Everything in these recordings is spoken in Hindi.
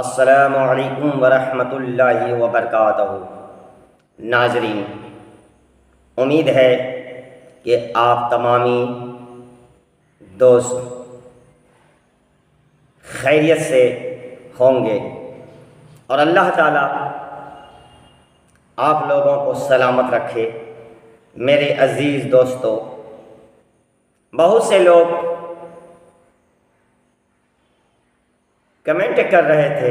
अस्सलामु अलैकुम वरहमतुल्लाहि वबरकातुहू। नाज़रीन, उम्मीद है कि आप तमामी दोस्त खैरियत से होंगे और अल्लाह ताला आप लोगों को सलामत रखे। मेरे अज़ीज़ दोस्तों, बहुत से लोग कमेंट कर रहे थे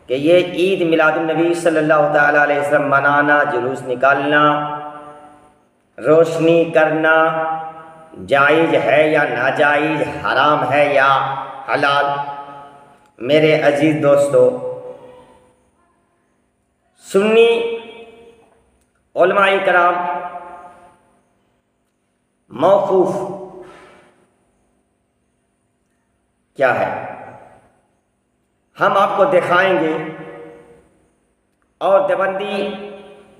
कि ये ईद मिलादुन्नबी सल्लल्लाहु तआला अलैहि वसल्लम मनाना, जुलूस निकालना, रोशनी करना जायज़ है या नाजायज़, हराम है या हलाल। मेरे अजीज़ दोस्तों, सुन्नी उलमाए कराम मौकूफ़ क्या है हम आपको दिखाएंगे और देवबंदी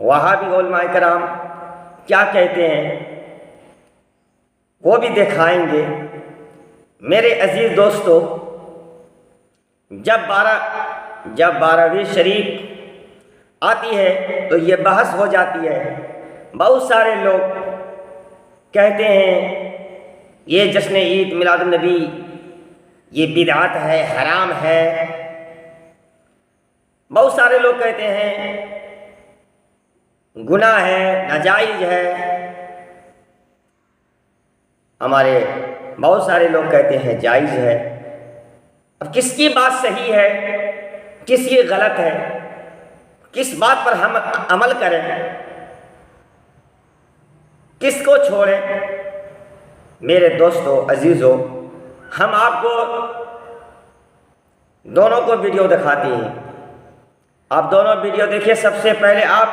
वहाबी उलमाए कराम क्या कहते हैं वो भी दिखाएंगे। मेरे अजीज़ दोस्तों, जब 12वीं शरीफ आती है तो ये बहस हो जाती है। बहुत सारे लोग कहते हैं ये जश्न ईद मिलादुन्नबी ये बिदअत है, हराम है। बहुत सारे लोग कहते हैं गुनाह है, नाजायज़ है। हमारे बहुत सारे लोग कहते हैं जायज़ है। अब किसकी बात सही है, किसकी गलत है, किस बात पर हम अमल करें, किसको छोड़ें? मेरे दोस्तों, अजीज़ों, हम आपको दोनों को वीडियो दिखाते हैं। आप दोनों वीडियो देखिए। सबसे पहले आप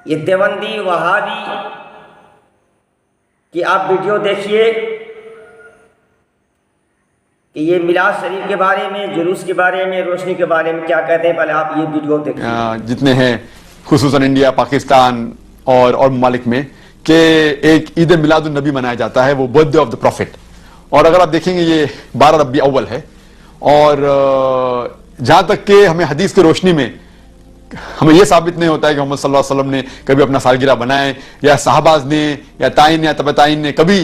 ये देवबंदी वहाबी कि आप वीडियो देखिए कि ये मिलाद शरीफ के बारे में, जुलूस के बारे में, रोशनी के बारे में क्या कहते हैं। पहले आप ये वीडियो देखिए। जितने हैं खुसूसन इंडिया, पाकिस्तान और ममालिक में कि एक ईद मिलादुन्नबी मनाया जाता है, वो बर्थडे ऑफ द प्रॉफिट। और अगर आप देखेंगे ये 12 रबी अव्वल है और जहां तक कि हमें हदीस की रोशनी में हमें यह साबित नहीं होता है कि मोहम्मद सल्लल्लाहु अलैहि वसल्लम ने कभी अपना सालगिरह बनाए या साहबाज ने या ताइन या तबताइन ने कभी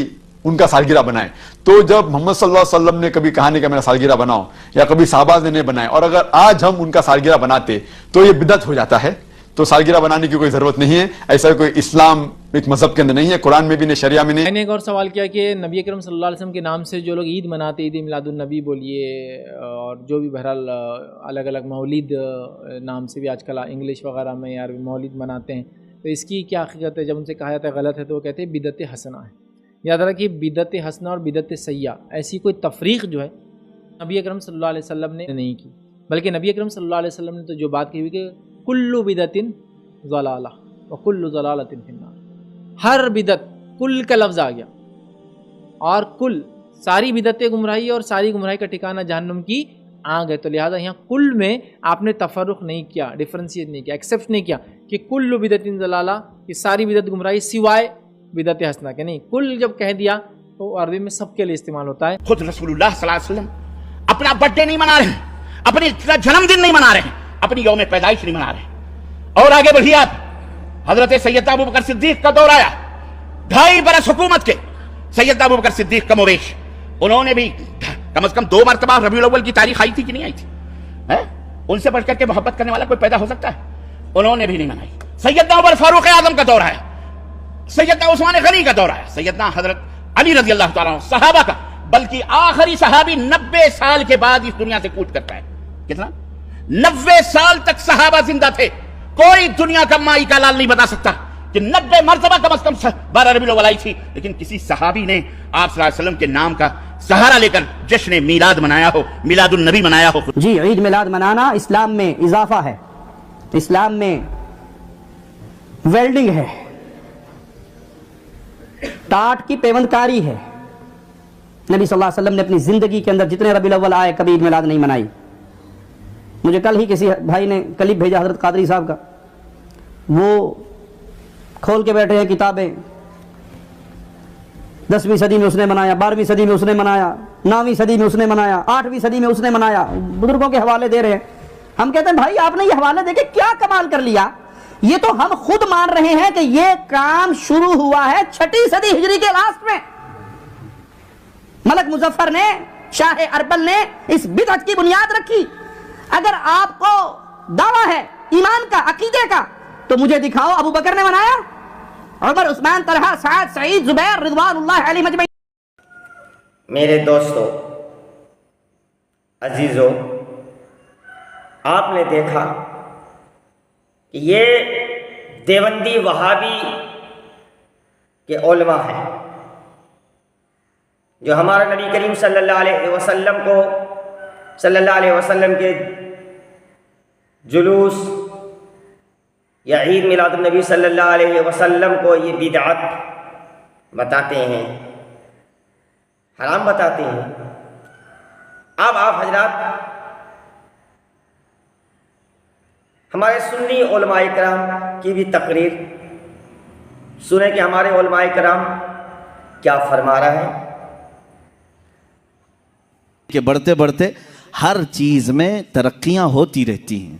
उनका सालगिरह बनाए। तो जब मोहम्मद सल्लल्लाहु अलैहि वसल्लम ने कभी कहा नहीं कि मेरा सालगिरह बनाओ या कभी साहबाज ने नहीं बनाए और अगर आज हम उनका सालगिरह बनाते तो ये बिदअत हो जाता है। तो सालगिरह बनाने की कोई जरूरत नहीं है। ऐसा कोई इस्लाम एक मजहब के अंदर नहीं है, कुरान में भी नहीं, शरिया में नहीं। मैंने एक और सवाल किया कि नबी अकरम सल्लल्लाहु अलैहि वसल्लम के नाम से जो लोग ईद मनाते, ईद मिलादुन्नबी बोलिए और जो भी बहरहाल अलग अलग मौलिद नाम से भी आजकल इंग्लिश वगैरह में यार मौलिद मनाते हैं, तो इसकी क्या हकीकत है? जब उनसे कहा जाता है गलत है तो वो कहते हैं बिदअत हसना है। याद रखिए, बिदअत हसना और बिदअत सय्या ऐसी कोई तफरीक जो है नबी अकरम सल्लल्लाहु अलैहि वसल्लम ने नहीं की, बल्कि नबी अकरम सल्लल्लाहु अलैहि वसल्लम ने तो जो बात की हुई कि कुल्लु बिदअतिन ज़लाला व कुल्लु ज़लालतिन फिन्नार। हर बिदत, कुल का लफ्ज़ आ गया, और कुल सारी बिदतें गुमराही और सारी गुमराही का ठिकाना जहन्नुम की आग है। तो लिहाजा यहाँ कुल में आपने तफर्रुक नहीं किया, डिफ्रेंशिएट नहीं किया, एक्सेप्ट नहीं किया कि कुल्लु बिदतिन ज़लाला कि सारी बिदत गुमराही सिवाय बिदत हसना के। नहीं, कुल जब कह दिया तो अरबी में सबके लिए इस्तेमाल होता है। खुद रसूलुल्लाह सल्लल्लाहु अलैहि वसल्लम अपना बर्थडे नहीं मना रहे, अपनी जन्मदिन नहीं मना रहे, अपनी यौम पैदाइश नहीं मना रहे। और आगे बढ़िए आप, हजरत सैयदना अबू बकर सिद्दीक का दौर आया, 2.5 बरस हुकूमत के सैयदना अबू बकर सिद्दीक कमोवेश, उन्होंने भी कम से कम 2 मरतबा रबीउल अव्वल की तारीख आई थी कि नहीं आई थी? है? उनसे बढ़कर के मोहब्बत करने वाला कोई पैदा हो सकता है? उन्होंने भी नहीं मनाई। सैयदना उमर फारूक आजम का दौर आया, सैयदना उस्मान गनी का दौर आया, सैयदना हजरत अली रजी अल्लाह तआला सहाबा का, बल्कि आखिरी सहाबी 90 साल के बाद इस दुनिया से कूच करता है। कितना? 90 साल तक सहाबा जिंदा थे। कोई दुनिया का माई का लाल नहीं बता सकता कि 90 मरतबा कम से कम 12 रबीउल अव्वल आई थी, लेकिन किसी सहाबी ने आप सल्लल्लाहु अलैहि वसल्लम के नाम का सहारा लेकर जश्न मीलाद मनाया हो, मिलादुन्नबी मनाया हो। जी, ईद मिलाद मनाना इस्लाम में इजाफा है, इस्लाम में वेल्डिंग है, टाट की पेवंदकारी है। नबी सल्लल्लाहु अलैहि वसल्लम ने अपनी जिंदगी के अंदर जितने रबीउल अव्वल आए कभी ईद मिलाद नहीं मनाई। मुझे कल ही किसी भाई ने क्लिप भेजा हजरत कादरी साहब का, वो खोल के बैठे हैं किताबें, 10वीं सदी में उसने मनाया, 12वीं सदी में उसने मनाया, 9वीं सदी में उसने मनाया, 8वीं सदी में उसने मनाया, बुजुर्गों के हवाले दे रहे हैं। हम कहते हैं भाई आपने ये हवाले देके क्या कमाल कर लिया? ये तो हम खुद मान रहे हैं कि ये काम शुरू हुआ है 6वीं सदी हिजरी के लास्ट में। मलक मुजफ्फर ने, शाह अरबल ने इस बिदअत की बुनियाद रखी। अगर आपको दावा है ईमान का, अकीदे का, तो मुझे दिखाओ अबू बकर ने मनाया, उमर, उस्मान, तलहा, साद, सईद, जुबैर रिज़वानुल्लाह अलैहिम अजमईन। मेरे दोस्तों, अजीजों, आपने देखा कि ये देवबंदी वहाबी के उलमा हैं जो हमारे नबी करीम सल्लल्लाहु अलैहि वसल्लम के जुलूस या ईद मिलादुन नबी सल्लल्लाहु अलैहि वसल्लम को ये बिदअत बताते हैं, हराम बताते हैं। अब आप हजरात हमारे सुन्नी उलमाए कराम की भी तकरीर सुने कि हमारे उलमाए कराम क्या फरमा रहा है कि बढ़ते बढ़ते हर चीज में तरक्कियां होती रहती हैं।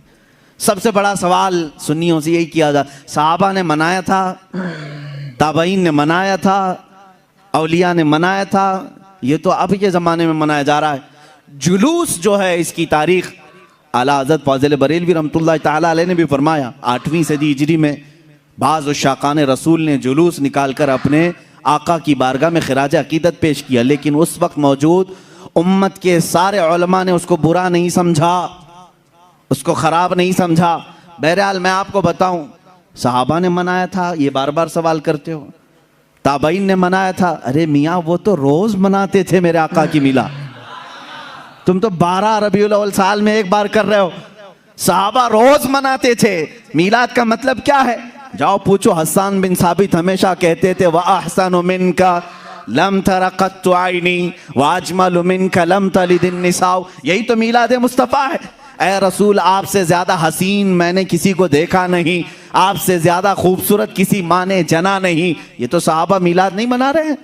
सबसे बड़ा सवाल सुन्नियों से यही किया जा, सहाबा ने मनाया था, ताबईन ने मनाया था, औलिया ने मनाया था, ये तो अब के ज़माने में मनाया जा रहा है। जुलूस जो है इसकी तारीख आला हज़रत फ़ाज़िल बरेलवी रहमतुल्लाह ताला अलैह ने भी फरमाया। 8वीं सदी हिजरी में बाज़ उशाकान रसूल ने जुलूस निकाल कर अपने आका की बारगाह में खिराज अकीदत पेश किया, लेकिन उस वक्त मौजूद उम्मत के सारे उलमा ने उसको बुरा नहीं समझा, उसको ख़राब नहीं समझा। बहरहाल मैं आपको बताऊं, सहाबा ने मनाया था, ये बार बार सवाल करते हो, ताबईन ने मनाया था, अरे मियाँ वो तो रोज़ मनाते थे मेरे आका की मिला, तुम तो 12 रबीउल अव्वल साल में एक बार कर रहे हो। सहाबा रोज मनाते थे। मीलाद का मतलब क्या है? जाओ पूछो, हसन बिन साबित हमेशा कहते थे, व अहसनु मिनका लम तरा कत्तु आइनी व अजमलु मिनका लम तलिदिन निसाउ। यही तो मीलाद मुस्तफ़ा है। ऐ रसूल, आपसे ज्यादा हसीन मैंने किसी को देखा नहीं, आपसे ज्यादा खूबसूरत किसी माँ ने जना नहीं। ये तो सहाबा मीलाद नहीं मना रहे हैं।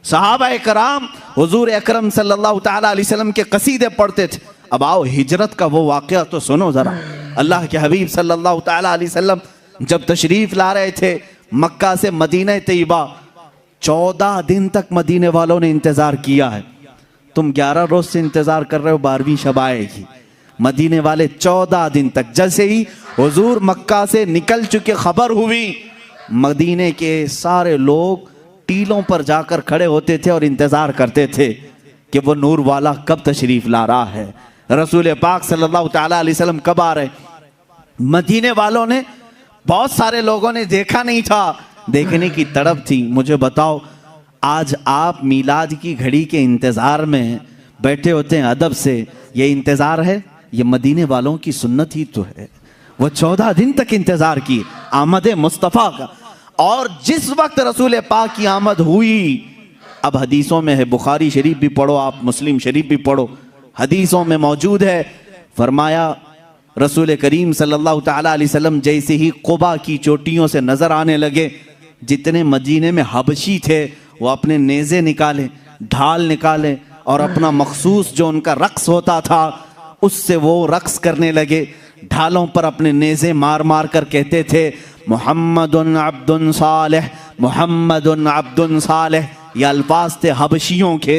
सहाबा कराम हुजूर अकरम सल्लल्लाहु ताला अलैहि वसल्लम के कसीदे पढ़ते थे। अब आओ हिजरत का वो वाक़या तो सुनो जरा। अल्लाह के हबीब सल्लल्लाहु ताला अलैहि वसल्लम जब तशरीफ ला रहे थे मक्का से मदीना तैयबा, 14 दिन तक मदीने वालों ने इंतजार किया है। तुम 11 रोज से इंतजार कर रहे हो, 12वीं शब आएगी। मदीने वाले 14 दिन तक, जैसे ही हुजूर मक्का से निकल चुके खबर हुई, मदीने के सारे लोग टीलों पर जाकर खड़े होते थे और इंतजार करते थे कि वो नूर वाला कब तशरीफ ला रहा है, रसूल पाक सल्लल्लाहु ताला अलैहि वसल्लम कब आ रहे। मदीने वालों ने, बहुत सारे लोगों ने देखा नहीं था, देखने की तड़प थी। मुझे बताओ, आज आप मीलाद की घड़ी के इंतजार में बैठे होते हैं अदब से, ये इंतजार है? ये मदीने वालों की सुन्नत ही तो है। वो 14 दिन तक इंतजार की आमद मुस्तफ़ा का। और जिस वक्त रसूल पाक की आमद हुई, अब हदीसों में है, बुखारी शरीफ भी पढ़ो आप, मुस्लिम शरीफ भी पढ़ो, हदीसों में मौजूद है, फरमाया रसूल करीम सल्लल्लाहु ताला अलैहि वसल्लम जैसे ही कुबा की चोटियों से नजर आने लगे, जितने मदीने में हबशी थे वो अपने नेज़े निकाले, ढाल निकाले और अपना मखसूस जो उनका रक्स होता था उससे वो रक्स करने लगे। ढालों पर अपने नेज़े मार मार कर कहते थे, मुहम्मदुन अब्दुन सालेह, मुहम्मदुन अब्दुन सालेह। ये अल्फाज थे हबशियों के।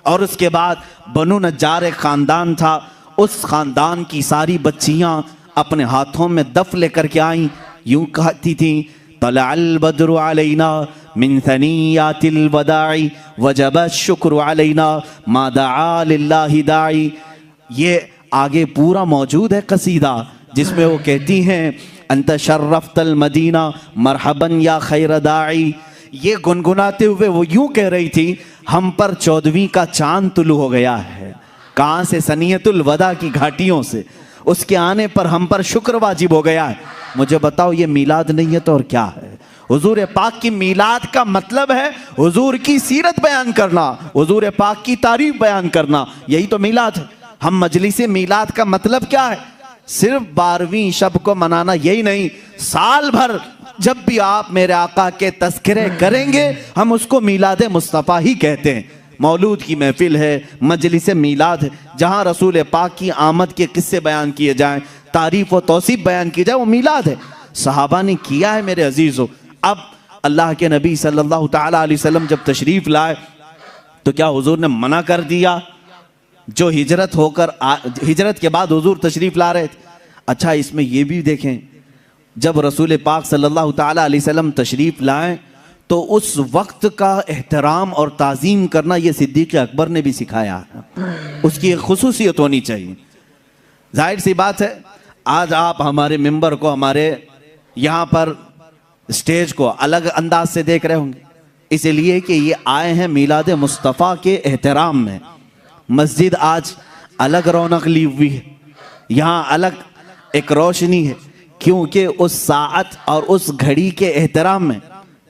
और उसके बाद बनु नज्जार एक ख़ानदान था, उस ख़ानदान की सारी बच्चियाँ अपने हाथों में दफ लेकर के आईं, यूँ कहती थीं, तलअल बद्रु अलैना मिन सनियातिल वदाई वजब शुक्र अलैना मा दआ लिल्लाहि दाई। ये आगे पूरा मौजूद है कसीदा, जिसमें वो कहती हैं, अंत शर्रफ्तल मदीना मरहबन या खैर दाई। ये गुनगुनाते हुए वो यूं कह रही थी, हम पर 14वीं का चांद तुलू हो गया है। कहाँ से? सनियतुल वदा की घाटियों से। उसके आने पर हम पर शुक्र वाजिब हो गया है। मुझे बताओ, ये मीलाद नहीं है तो और क्या है? हुजूर पाक की मीलाद का मतलब है हुजूर की सीरत बयान करना, हुजूर पाक की तारीफ बयान करना, यही तो मीलाद है। हम मजलिस मीलाद का मतलब क्या है? सिर्फ 12वीं शब को मनाना, यही नहीं, साल भर जब भी आप मेरे आका के तस्करे करेंगे हम उसको मीलाद मुस्तफ़ा ही कहते हैं। मौलूद की महफिल है, मजलिस मीलाद है, जहाँ रसूल पाक की आमद के किस्से बयान किए जाएं, तारीफ व तौसीफ बयान की जाए, वो मीलाद है। सहाबा ने किया है मेरे अजीज़ों। अब अल्लाह के नबी सल्लल्लाहु ताला अलैहि वसल्लम जब तशरीफ़ लाए तो क्या हुजूर ने मना कर दिया? जो हिजरत के बाद हुजूर तशरीफ़ ला रहे थे। अच्छा, इसमें ये भी देखें, जब रसूल पाक सल्लल्लाहु ताला अलैहि वसल्लम तशरीफ़ लाएं तो उस वक्त का एहतराम और ताज़ीम करना ये सिद्दीक़ अकबर ने भी सिखाया है। उसकी एक खुसूसियत होनी चाहिए। जाहिर सी बात है, आज आप हमारे मिंबर को, हमारे यहाँ पर स्टेज को अलग अंदाज से देख रहे होंगे, इसलिए कि ये आए हैं मीलाद मुस्तफ़ा के एहतराम में। मस्जिद आज अलग रौनक ली हुई है, यहाँ अलग एक रोशनी है, क्योंकि उस साअत और उस घड़ी के एहतराम में,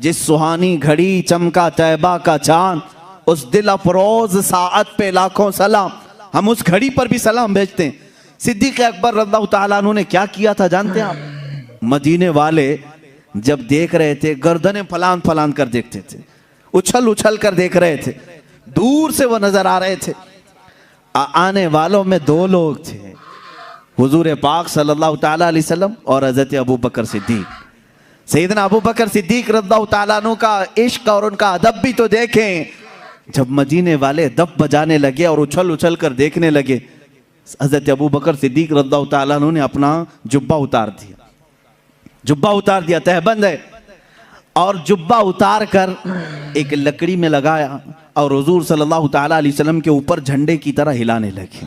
जिस सुहानी घड़ी चमका तैबा का चांद, उस दिल अफरोज साअत पे लाखों सलाम। हम उस घड़ी पर भी सलाम भेजते हैं। सिद्दीक़ अकबर रज़ियल्लाहु ताला अन्हु ने क्या किया था जानते हैं आप? मदीने वाले जब देख रहे थे, गर्दनें फलान फलान कर देखते थे, उछल उछल कर देख रहे थे, दूर से वो नजर आ रहे थे। आने वालों में दो लोग थे, हुजूर पाक सल्लल्लाहु ताला अलैहि वसल्लम और हज़रत अबू बकर सिद्दीक। सैयदना अबू बकर सिद्दीक रज़ियल्लाहु ताला अन्हु का इश्क और उनका अदब भी तो देखें। जब मदीने वाले दफ बजाने लगे और उछल उछल कर देखने लगे, हज़रत अबू बकर सिद्दीक रज़ियल्लाहु ताला अन्हु ने अपना जुब्बा उतार दिया, तहबंद है, और जुब्बा उतार कर एक लकड़ी में लगाया और हुजूर सल्लल्लाहु ताला अलैहि वसल्लम के ऊपर झंडे की तरह हिलाने लगे।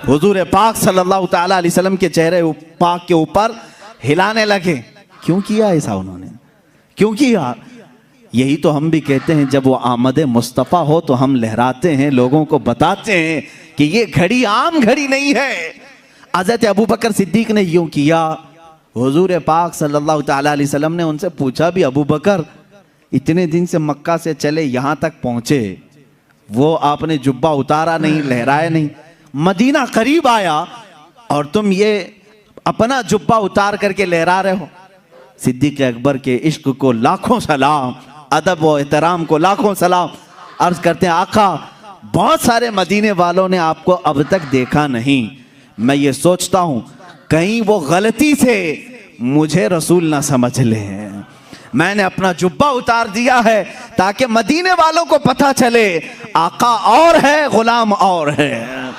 हुजूर पाक सल्लल्लाहु ताला अलैहि वसल्लम के चेहरे पाक के ऊपर हिलाने लगे। क्यों किया ऐसा उन्होंने? क्यों किया? यही तो हम भी कहते हैं, जब वो आमद मुस्तफ़ा हो तो हम लहराते हैं, लोगों को बताते हैं कि ये घड़ी आम घड़ी नहीं है। हज़रत अबू बकर सिद्दीक ने यूं किया। हुजूर पाक सल्लल्लाहु ताला अलैहि वसल्लम ने उनसे पूछा भी, अबू बकर इतने दिन से मक्का से चले यहाँ तक पहुँचे, वो आपने जुब्बा उतारा नहीं, लहराया नहीं, मदीना करीब आया और तुम ये अपना जुब्बा उतार करके लहरा रहे हो। सिद्दीक़ अकबर के इश्क को लाखों सलाम, अदब व एहतराम को लाखों सलाम। अर्ज करते हैं, आका बहुत सारे मदीने वालों ने आपको अब तक देखा नहीं, मैं ये सोचता हूँ कहीं वो गलती से मुझे रसूल ना समझ लें। मैंने अपना जुब्बा उतार दिया है ताकि मदीने वालों को पता चले आका और है, गुलाम और है।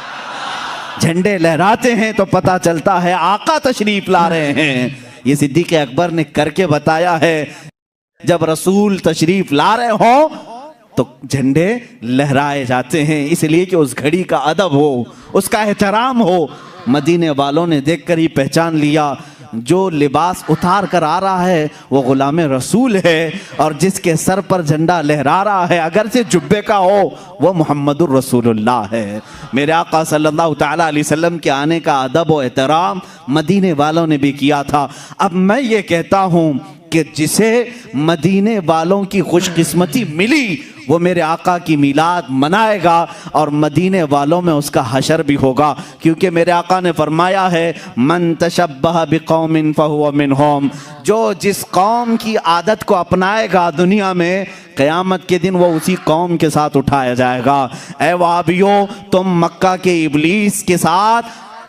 झंडे लहराते हैं तो पता चलता है आका तशरीफ ला रहे हैं। ये सिद्दीक़ अकबर ने करके बताया है। जब रसूल तशरीफ ला रहे हो तो झंडे लहराए जाते हैं, इसलिए कि उस घड़ी का अदब हो, उसका एहतराम हो। मदीने वालों ने देखकर ही पहचान लिया, जो लिबास उतार कर आ रहा है वो गुलाम रसूल है, और जिसके सर पर झंडा लहरा रहा है अगर से जुब्बे का हो वो मुहम्मदुर रसूलुल्लाह है। मेरे आका सल्लल्लाहु ताला अलैहि वसल्लम के आने का अदब और एहतराम मदीने वालों ने भी किया था। अब मैं ये कहता हूँ कि जिसे मदीने वालों की खुशकिस्मती मिली वो मेरे आका की मिलाद मनाएगा और मदीने वालों में उसका हशर भी होगा, क्योंकि मेरे आका ने फरमाया है, मन तशब्बह बिकौमिन फहुव मिनहुम। जो जिस कौम की आदत को अपनाएगा दुनिया में, क़यामत के दिन वो उसी कौम के साथ उठाया जाएगा। ऐ वहाबियों, तुम मक्का के इब्लीस के साथ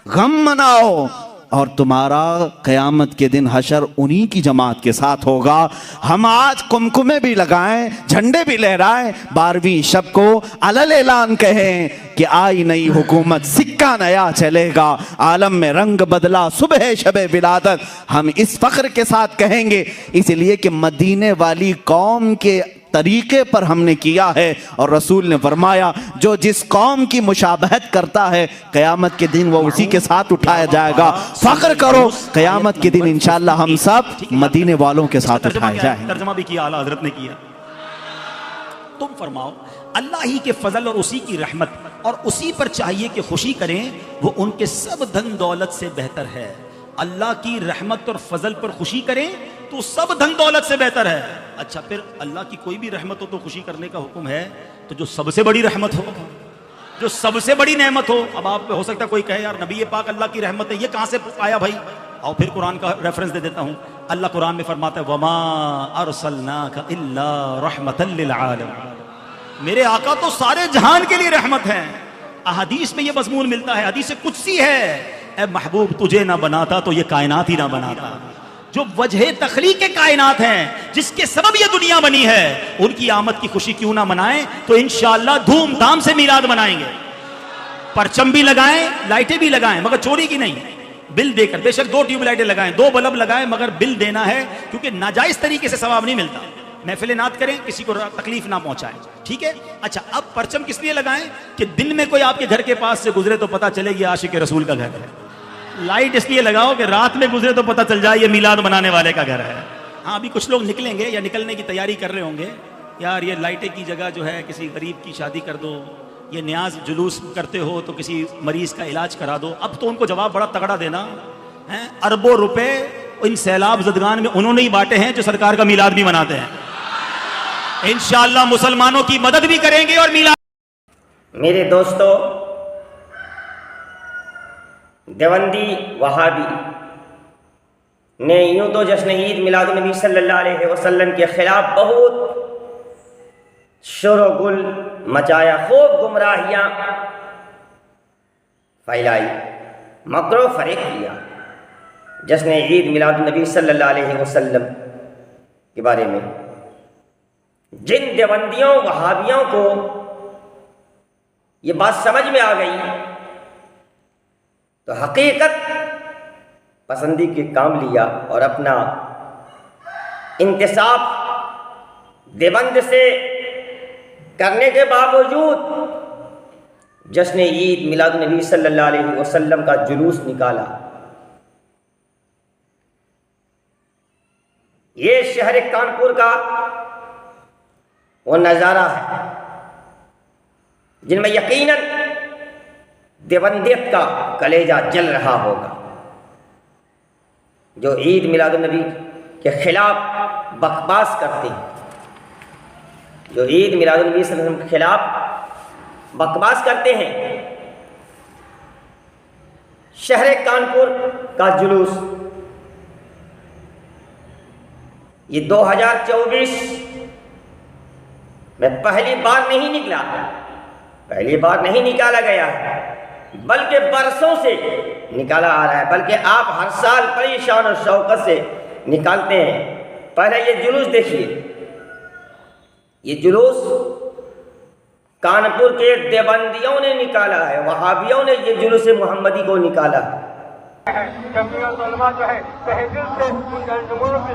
गम मनाओ और तुम्हारा क़यामत के दिन हशर उन्हीं की जमात के साथ होगा। हम आज कुमकुमे भी लगाएं, झंडे भी लहराएं, 12वीं शब को अलल ऐलान कहें कि आई नई हुकूमत, सिक्का नया चलेगा, आलम में रंग बदला सुबह शबे विलादत। हम इस फ़ख्र के साथ कहेंगे, इसलिए कि मदीने वाली कौम के तरीके पर हमने किया है। और रसूल ने फरमाया, जो जिस कौम की मुशाबहत करता है क़यामत के दिन वो उसी के साथ उठाया जाएगा। फ़ख्र करो, क़यामत के दिन इंशाअल्लाह हम सब मदीने वालों के साथ उठाए जाएंगे। तर्जुमा भी किया, आला हज़रत ने किया। तुम फरमाओ, अल्लाह ही के फजल और उसी की रहमत और उसी पर चाहिए कि खुशी करें, वो उनके सब धन दौलत से बेहतर है। अल्लाह की रहमत और फजल पर खुशी करें तो सब धन दौलत से बेहतर है। अच्छा, फिर अल्लाह की कोई भी रहमत हो तो खुशी करने का हुक्म है, तो जो सबसे बड़ी रहमत हो, जो सबसे बड़ी नेमत हो। अब आप हो सकता है कोई कहे, यार नबी पाक अल्लाह की रहमत है, ये कहां से आया भाई? और फिर कुरान का रेफरेंस दे देता हूं। अल्लाह कुरान में फरमाता है, वमा अरसलनाका इल्ला रहमतल लिल आलमीन। मेरे आका तो सारे जहान के लिए रहमत हैं। अहदीस में यह मजमून मिलता है, हदीस कुदसी है, ए महबूब तुझे ना बनाता तो ये कायनात ही ना बनाता। जो वजह तखलीक के कायनात हैं, जिसके सबब ये दुनिया बनी है, उनकी आमद की खुशी क्यों ना मनाएं? तो इंशाअल्लाह धूमधाम से मीलाद मनाएंगे। परचम भी लगाएं, लाइटें भी लगाएं, मगर चोरी की नहीं, बिल देकर। बेशक 2 ट्यूबलाइटें लगाएं, 2 बल्ब लगाएं, मगर बिल देना है, क्योंकि नाजायज तरीके से सवाब नहीं मिलता। महफिल नात करें, किसी को तकलीफ ना पहुंचाएं, ठीक है। अच्छा, अब परचम किस लिए लगाएं? कि दिन में कोई आपके घर के पास से गुजरे तो पता चले कि आशिक रसूल का घर है। लाइट इसलिए लगाओ कि रात में गुजरे तो पता चल जाए ये मीलाद मनाने वाले का घर है। हाँ, अभी कुछ लोग निकलेंगे या निकलने की तैयारी कर रहे होंगे, यार ये लाइटें की जगह जो है किसी गरीब की शादी कर दो, ये न्याज जुलूस करते हो तो किसी मरीज का इलाज करा दो। अब तो उनको जवाब बड़ा तगड़ा देना है। अरबों रुपए इन सैलाब ज़दगान में उन्होंने ही बांटे हैं जो सरकार का मीलाद भी मनाते हैं। इंशाअल्लाह मुसलमानों की मदद भी करेंगे और मीलाद। मेरे दोस्तों, देवंदी वहाबी ने यूं तो जश्न ईद मिलाद नबी सल्लल्लाहु अलैहि वसल्लम के खिलाफ बहुत शोरगुल मचाया, खूब गुमराहियां फैलाई, मकरो फरेब किया जश्न ईद मिलाद नबी सल्लल्लाहु अलैहि वसल्लम के बारे में। जिन देवंदियों वहाबियों को ये बात समझ में आ गई तो हकीकत पसंदी के काम लिया और अपना इंतिसाब देवंद से करने के बावजूद जश्न ईद मिलाद नबी सल्लल्लाहु अलैहि वसल्लम का जुलूस निकाला। ये शहर कानपुर का वो नज़ारा है जिनमें यकीनन देवंदियत का कलेजा जल रहा होगा, जो ईद मिलाद नबी के खिलाफ बकवास करते हैं, जो ईद मिलाद नबी सल्लल्लाहु अलैहि वसल्लम के खिलाफ बकवास करते हैं। शहर कानपुर का जुलूस ये 2024 में पहली बार नहीं निकला, पहली बार नहीं निकाला गया है, बल्कि बरसों से निकाला आ रहा है। बल्कि आप हर साल परेशान और शौकत से निकालते हैं। पहले ये जुलूस देखिए, ये जुलूस कानपुर के देवबंदियों ने निकाला है, वहाबियों ने ये जुलूस मोहम्मदी को निकाला है। जो है तहे दिल से उन नमूनों पे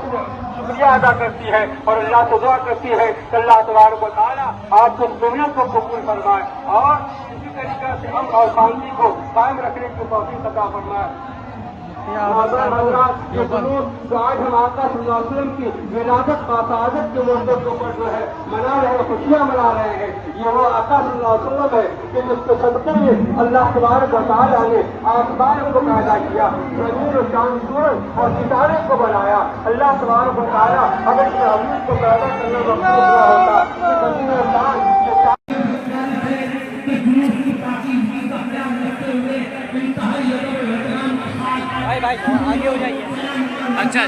शुक्रिया अदा करती है और अल्लाह से दुआ करती है कि अल्लाह तबारक व तआला आपको मेहनत को कबूल फरमाए और इसी तरीके से हम और शांति को कायम रखने की तौफीक अता फरमाए। ये जुलूस जो आज हम आका सल्लल्लाहु अलैहि वसल्लम की विरासत बासादत के मौके के ऊपर जो है मना रहे हैं, खुशियां मना रहे हैं, ये वो आका सल्लल्लाहु अलैहि वसल्लम है कि जिसके सदक़े में अल्लाह तबारक व तआला ने आसमान को पैदा किया, ज़मीन और चांद सूरज और सितारे को बनाया। अल्लाह तबारक व तआला अगर इस हबीब को पैदा करने का हुआ होता तो ज़मीन और चांद भाई आगे हो जाइए। अच्छा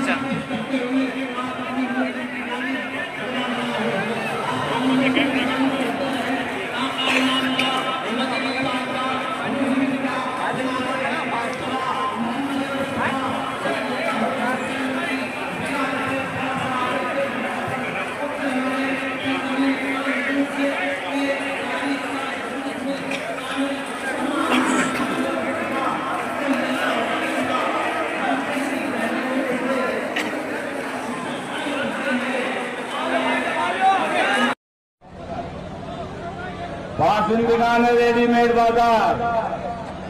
पासिंदगान रेडीमेड बाजार,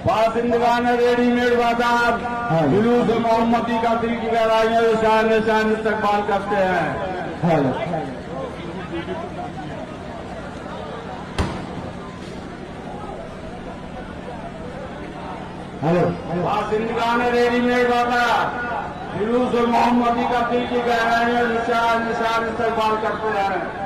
पासिंदगान रेडीमेड बाजार जुलूस मोहम्मदी का दिल की गहराइयों से शान निशान इस्तकबाल करते हैं। पासिंदगान रेडीमेड बाजार जुलूस मोहम्मदी का दिल की गहराइयों से शान निशान इस्तकबाल करते हैं।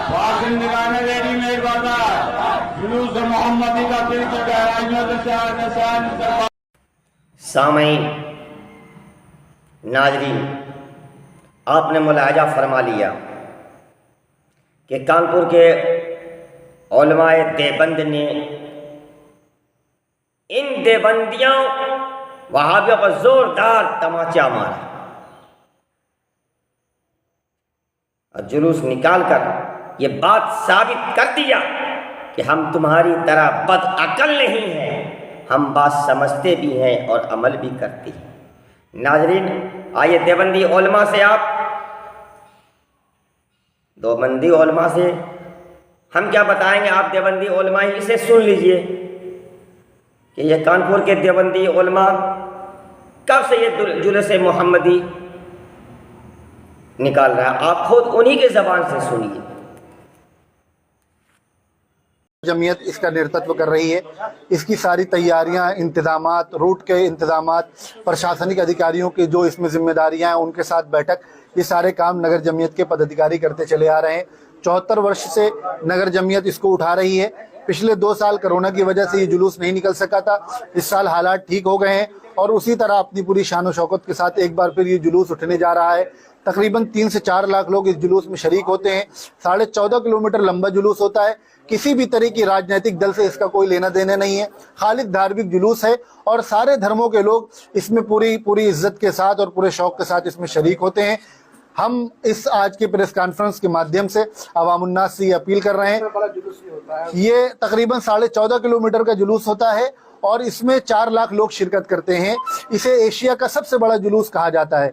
पासिंदगान रेडीमेड बाजार जुलूस मोहम्मदी का दिल की गहराइयों से शान निशान। सामईन, नाजरीन, आपने मुलाहजा फरमा लिया कि कानपुर के उलमाए देवबंद ने इन देवबंदियों वहाबियों पर जोरदार तमाचा मारा और जुलूस निकालकर ये बात साबित कर दिया कि हम तुम्हारी तरह बदअकल नहीं हैं, हम बात समझते भी हैं और अमल भी करते हैं। नाजरीन, आइए देवबंदी उलमा से देवबंदी उलमा से हम क्या बताएंगे, आप देवबंदी उलमा ही से सुन लीजिए कि ये कानपुर के देवबंदी उलमा कब से ये जुलूस मोहम्मदी निकाल रहा है, आप खुद उन्हीं के ज़बान से सुनिए। जमीयत इसका नेतृत्व कर रही है। इसकी सारी तैयारियां, इंतजामात, रूट के इंतजामात, प्रशासनिक अधिकारियों की जो इसमें जिम्मेदारियां हैं उनके साथ बैठक, ये सारे काम नगर जमीयत के पदाधिकारी करते चले आ रहे हैं। 74 वर्ष से नगर जमीयत इसको उठा रही है। पिछले 2 साल कोरोना की वजह से ये जुलूस नहीं निकल सका था। इस साल हालात ठीक हो गए हैं और उसी तरह अपनी पूरी शान और शौकत के साथ एक बार फिर ये जुलूस उठने जा रहा है। तकरीबन 3 से 4 लाख लोग इस जुलूस में शरीक होते हैं। 14.5 किलोमीटर लंबा जुलूस होता है। किसी भी तरह की राजनीतिक दल से इसका कोई लेना देना नहीं है, खालिद धार्मिक जुलूस है और सारे धर्मों के लोग इसमें पूरी इज्जत के साथ और पूरे शौक के साथ इसमें शरीक होते हैं। हम इस आज के प्रेस कॉन्फ्रेंस के माध्यम से अवामुन्नास से ये अपील कर रहे हैं। ये तकरीबन 14.5 किलोमीटर का जुलूस होता है और इसमें 4 लाख लोग शिरकत करते हैं। इसे एशिया का सबसे बड़ा जुलूस कहा जाता है।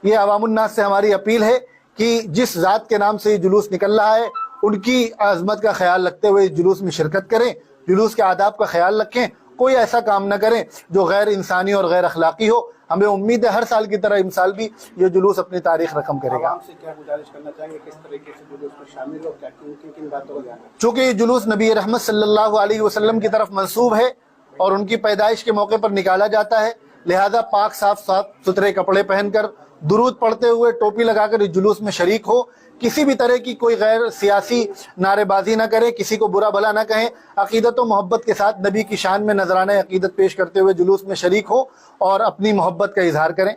ये अवामुन्नास से हमारी अपील है कि जिस जात के नाम से ये जुलूस निकल रहा है उनकी आज़मत का ख्याल रखते हुए इस जुलूस में शिरकत करें, जुलूस के आदाब का ख्याल रखें, कोई ऐसा काम न करें जो गैर इंसानी और गैर अखलाकी हो। हमें उम्मीद है हर साल की तरह इस साल भी ये जुलूस अपनी तारीख रकम करेगा। से क्या गुजारिश करना चाहेंगे, किस तरीके से जुलूस में शामिल हो, क्या किन बातों को ध्यान रखें? चूँकि ये जुलूस नबी रहमत सल्लल्लाहु अलैहि वसल्लम की तरफ मंसूब है और उनकी पैदाइश के मौके पर निकाला जाता है, लिहाजा पाक साफ सुथरे कपड़े पहनकर, दुरूद पढ़ते हुए, टोपी लगाकर इस जुलूस में शरीक हो। किसी भी तरह की कोई गैर सियासी नारेबाजी ना करें, किसी को बुरा भला ना कहें, अकीदत और मोहब्बत के साथ नबी की शान में नजराना अकीदत पेश करते हुए जुलूस में शरीक हो और अपनी मोहब्बत का इजहार करें।